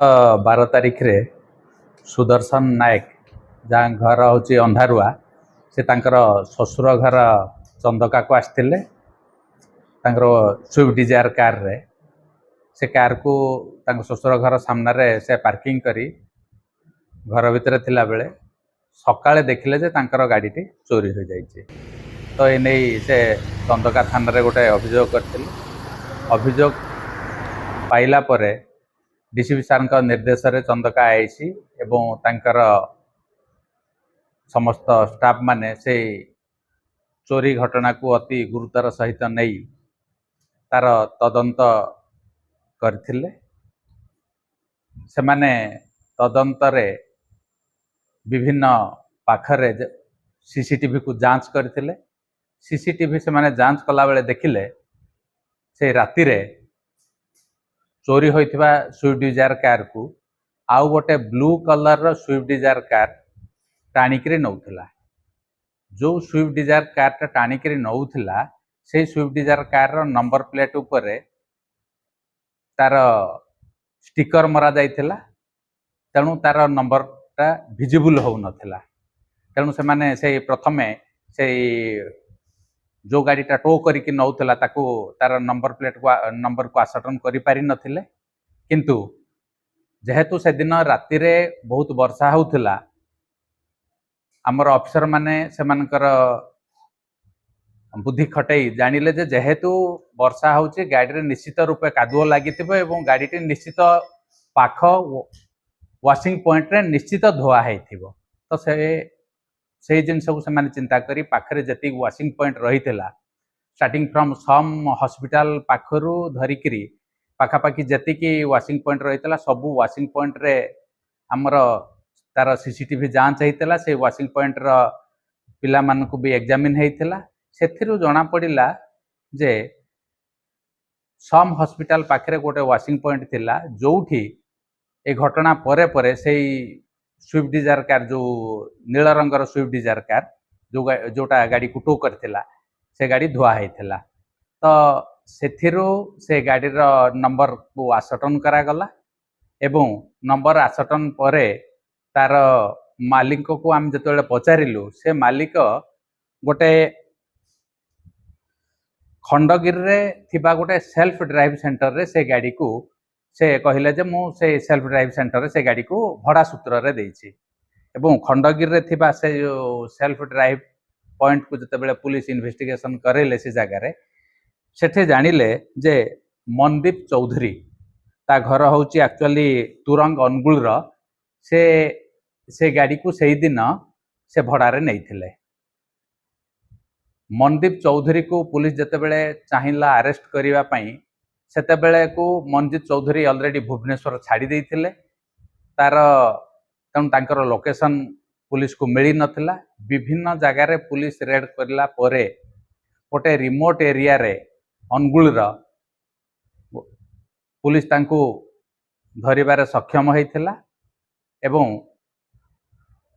12 तारिख सुदर्शन नायक जहाँ घर हूँ अंधारुआ से तांकर ससुर घर चंदका को आसते स्विफ्ट डिजायर कार रे से कार को ससुर घर सामने से पार्किंग करी घर भितर थिला बेले सकाळे देखिले जे तांकर गाड़ीटी चोरी हो जाइए। तो ये नहीं से चंदका थाना रे गोटे अभियोग करथिले। अभियोग पाइला परे डीसीपी सार निर्देश रे चंदका आईसी एवं तांकर समस्त स्टाफ माने से चोरी घटना को अति गुरुतर सहित नहीं तार तदंत करथिले। से माने तदंत रे विभिन्न पाखरे सीसीटीवी को जांच करथिले। सीसीटीवी से माने जांच कला बेले देखिले से राति रे चोरी होइथिबा स्विफ्ट डिजायर कार को आउ गोटे blue colour Swift Dzire car टाणिकी नौथिला। जो स्विफ्ट डिजायर कार टाणिकी नौथिला से Swift Dzire car number plate उपरे तार स्टिकर मरा जाइथिला। तेणु तार नंबर टा विजिबल हो नथिला। तेणु से माने से प्रथमे से जो गाड़ीटा टो करिकी नौथिला ताको तार नंबर को आसटन करि पारि नथिले। किंतु जेहेतु से दिन राति रे बहुत वर्षा होउथिला हमर ऑफिसर माने से मानकर बुद्धि खटई जानिले जे जेहेतु वर्षा होउची गाड़ी रे निश्चित रूपे कादुओ लागिथिबो एवं गाड़ीटी निश्चित पाख वाशिंग पॉइंट रे निश्चित धोआ हेथिबो। तो से जिन सब से माने चिंता करी पाखरे जति वाशिंग पॉइंट रही स्टार्टिंग फ्रॉम सम हॉस्पिटल पाखरु धरिकी पाखापाखि जति की वाशिंग पॉइंट रही सब वाशिंग पॉइंट रे हमर तार सीसीटीवी जांच होता से वाशिंग पॉइंट रो पिला मान को भी एग्जामिन होता से जना पड़ा जे सम हॉस्पिटल पाखरे गोटे वाशिंग पॉइंट थिला जोठी ए घटना परे परे से स्विफ्ट डिजायर कार जो नील रंगर स्विफ्ट डिजायर कार जोटा गाड़ी को टो करथिला से गाड़ी धुआ होता। तो से गाड़ी रो नंबर को आसटन करागला एवं नंबर आसटन परे तार मालिक को आम जो पचारू से मालिक गोटे खंडगिरी रे थिबा गोटे सेल्फ ड्राइव सेंटर रे से गाड़ी को से कहले जे मु से सेल्फ ड्राइव सेंटर रे से गाड़ी को भड़ा सूत्र रे देइछि एवं खंडगिरी रे थिबा से सेल्फ ड्राइव पॉइंट को जते पुलिस इन्वेस्टिगेशन करेले से जगह रे सेठे जानिले जे मनदीप चौधरी ता घर होउची एक्चुअली तुरंग अनुगुल रो से गाड़ी को सही दिन से भड़ा रे नैथिले। मनदीप चौधरी को पुलिस जतेबेले चाहिला अरेस्ट करिवा पई सेतेबेले को मनदीप चौधरी ऑलरेडी भुवनेश्वर छाड़ी देइथिले। तार तेणु तांकर लोकेशन पुलिस को मिली नथिला। विभिन्न जगह रे पुलिस रेड करला परे गोटे रिमोट एरिया रे अनुगुल रो पुलिस तांको धरिबारे सक्षम होइथिला एवं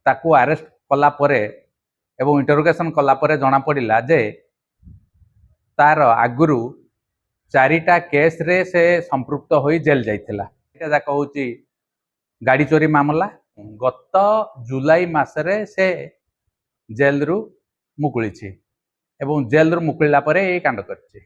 ताकू अरेस्ट कला परे एवं इंटरोगेशन कला परे जना पड़िला जे तार आगुरु 4टा केस रे से संपृक्त होई जेल जाइथिला। एटा जाक होची गाड़ी चोरी मामला गत जुलाई मासरे से जेल रु मुकुलिछि एवं जेल रु मुकुलिला परे ए कांड करछि।